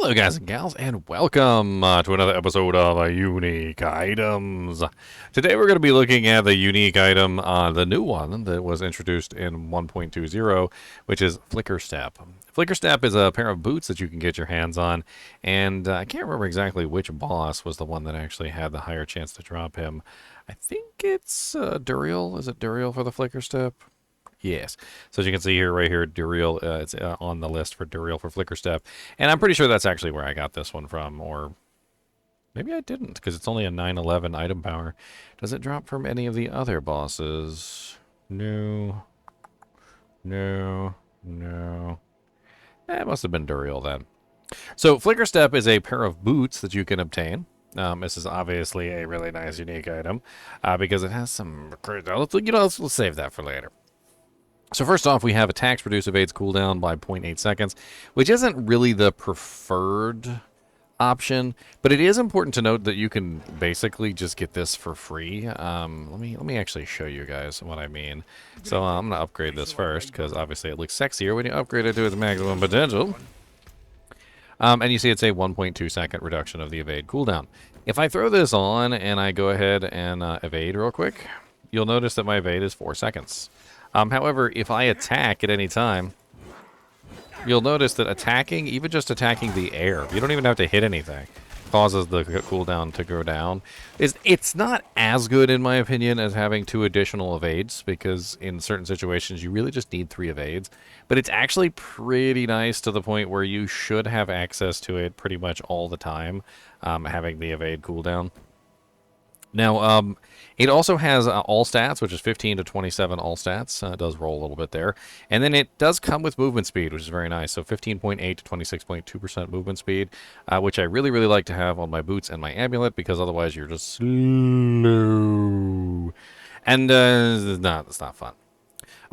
Hello guys and gals, and welcome to another episode of Unique Items. Today we're going to be looking at the unique item, the new one that was introduced in 1.20, which is Flickerstep. Flickerstep is a pair of boots that you can get your hands on, and I can't remember exactly which boss was the one that actually had the higher chance to drop him. I think it's Duriel. Is it Duriel for the Flickerstep? Yes. So as you can see here, right here, Duriel, it's on the list for Duriel for Flickerstep. And I'm pretty sure that's actually where I got this one from, or maybe I didn't, because it's only a 911 item power. Does it drop from any of the other bosses? No. No. No. It must have been Duriel then. So Flickerstep is a pair of boots that you can obtain. This is obviously a really nice unique item, because it has some... let's save that for later. So first off, we have attacks reduce evades cooldown by 0.8 seconds, which isn't really the preferred option, but it is important to note that you can basically just get this for free. Let me actually show you guys what I mean. So I'm going to upgrade this first, because obviously it looks sexier when you upgrade it to its maximum potential. And you see it's a 1.2 second reduction of the evade cooldown. If I throw this on and I go ahead and evade real quick, you'll notice that my evade is 4 seconds. However, if I attack at any time, you'll notice that attacking, even just attacking the air, you don't even have to hit anything, causes the cooldown to go down. It's not as good, in my opinion, as having 2 additional evades, because in certain situations you really just need 3 evades. But it's actually pretty nice to the point where you should have access to it pretty much all the time, having the evade cooldown. Now, it also has all stats, which is 15 to 27 all stats. It does roll a little bit there. And then it does come with movement speed, which is very nice. So 15.8 to 26.2% movement speed, which I really, really like to have on my boots and my amulet, because otherwise you're just slow. And it's not fun.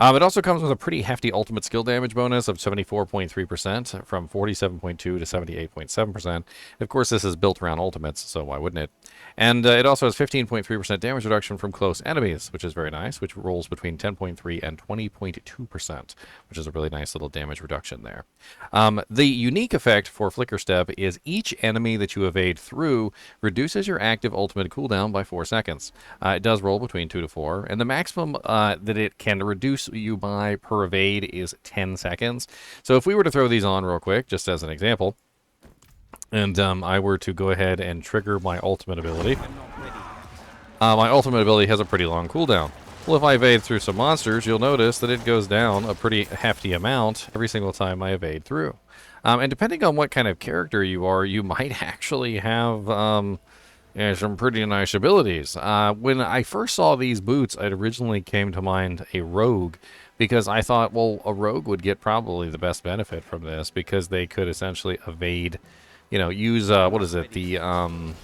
It also comes with a pretty hefty ultimate skill damage bonus of 74.3% from 47.2 to 78.7%. Of course, this is built around ultimates, so why wouldn't it? And it also has 15.3% damage reduction from close enemies, which is very nice, which rolls between 10.3 and 20.2%, which is a really nice little damage reduction there. The unique effect for Flickerstep is each enemy that you evade through reduces your active ultimate cooldown by 4 seconds. It does roll between 2 to 4, and the maximum that it can reduce you by per evade is 10 seconds. So if we were to throw these on real quick, just as an example, and I were to go ahead and trigger my ultimate ability, my ultimate ability has a pretty long cooldown. Well, if I evade through some monsters, you'll notice that it goes down a pretty hefty amount every single time I evade through. And depending on what kind of character you are, you might actually have some pretty nice abilities. When I first saw these boots, it originally came to mind a rogue, because I thought, well, a rogue would get probably the best benefit from this, because they could essentially evade, use, what is it, the, trying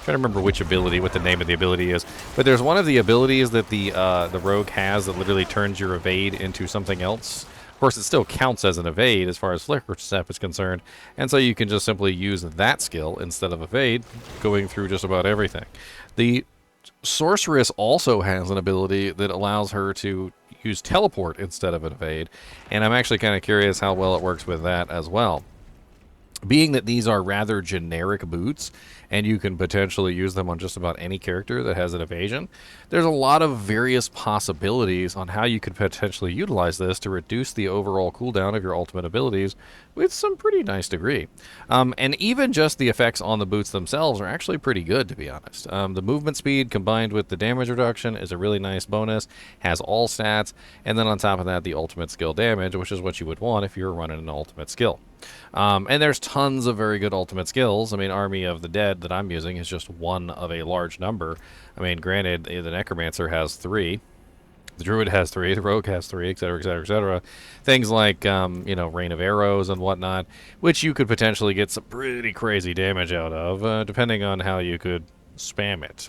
to remember which ability, what the name of the ability is, but there's one of the abilities that the rogue has that literally turns your evade into something else. Of course, it still counts as an evade as far as Flickerstep is concerned, and so you can just simply use that skill instead of evade, going through just about everything. The sorceress also has an ability that allows her to use teleport instead of an evade, and I'm actually kind of curious how well it works with that as well. Being that these are rather generic boots, and you can potentially use them on just about any character that has an evasion, there's a lot of various possibilities on how you could potentially utilize this to reduce the overall cooldown of your ultimate abilities with some pretty nice degree. And even just the effects on the boots themselves are actually pretty good, to be honest. The movement speed combined with the damage reduction is a really nice bonus, has all stats, and then on top of that, the ultimate skill damage, which is what you would want if you were running an ultimate skill. And there's tons of very good ultimate skills. I mean, Army of the Dead that I'm using is just one of a large number. I mean, granted, the Necromancer has 3, the Druid has 3, the Rogue has 3, etc., etc., etc. Things like, Rain of Arrows and whatnot, which you could potentially get some pretty crazy damage out of, depending on how you could spam it.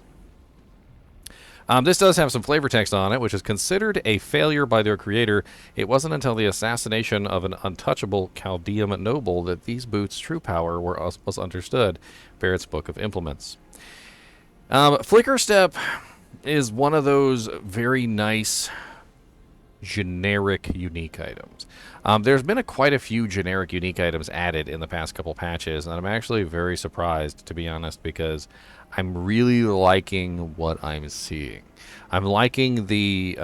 This does have some flavor text on it, which is considered a failure by their creator. It wasn't until the assassination of an untouchable Chaldean noble that these boots' true power was understood. Barrett's Book of Implements. Flickerstep is one of those very nice, generic, unique items. There's been quite a few generic unique items added in the past couple patches, and I'm actually very surprised, to be honest, because I'm really liking what I'm seeing. I'm liking the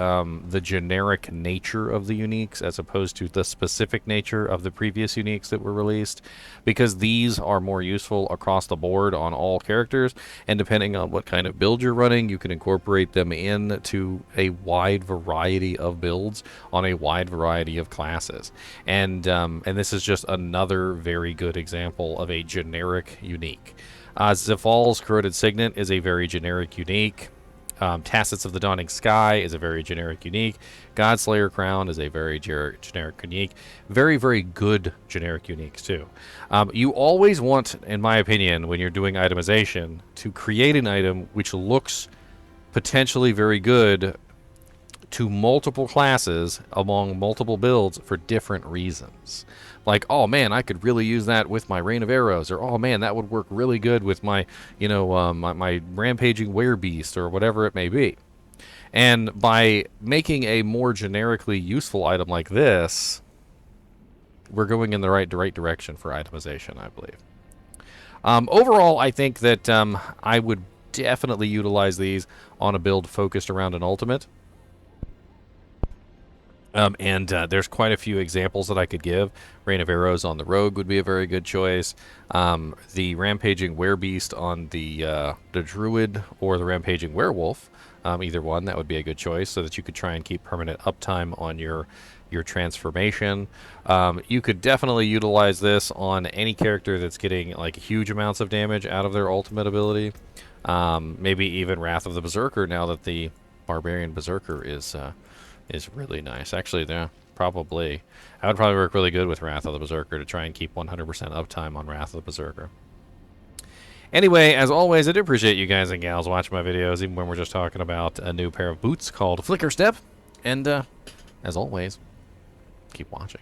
generic nature of the uniques as opposed to the specific nature of the previous uniques that were released, because these are more useful across the board on all characters, and depending on what kind of build you're running, you can incorporate them into a wide variety of builds on a wide variety of classes. And this is just another very good example of a generic unique. Zafal's Corroded Signet is a very generic unique. Tacets of the Dawning Sky is a very generic unique. Godslayer Crown is a very generic unique. Very, very good generic uniques, too. You always want, in my opinion, when you're doing itemization, to create an item which looks potentially very good to multiple classes among multiple builds for different reasons. Like, oh man, I could really use that with my Rain of Arrows, or oh man, that would work really good with my, my Rampaging Werebeast, or whatever it may be. And by making a more generically useful item like this, we're going in the right direction for itemization, I believe. Overall, I think that I would definitely utilize these on a build focused around an ultimate. There's quite a few examples that I could give. Rain of Arrows on the Rogue would be a very good choice. The Rampaging Werebeast on the Druid, or the Rampaging Werewolf, either one, that would be a good choice, so that you could try and keep permanent uptime on your transformation. You could definitely utilize this on any character that's getting like huge amounts of damage out of their ultimate ability. Maybe even Wrath of the Berserker, now that the Barbarian Berserker is really nice. Actually, I would probably work really good with Wrath of the Berserker to try and keep 100% uptime on Wrath of the Berserker. Anyway, as always, I do appreciate you guys and gals watching my videos, even when we're just talking about a new pair of boots called Flickerstep. And, as always, keep watching.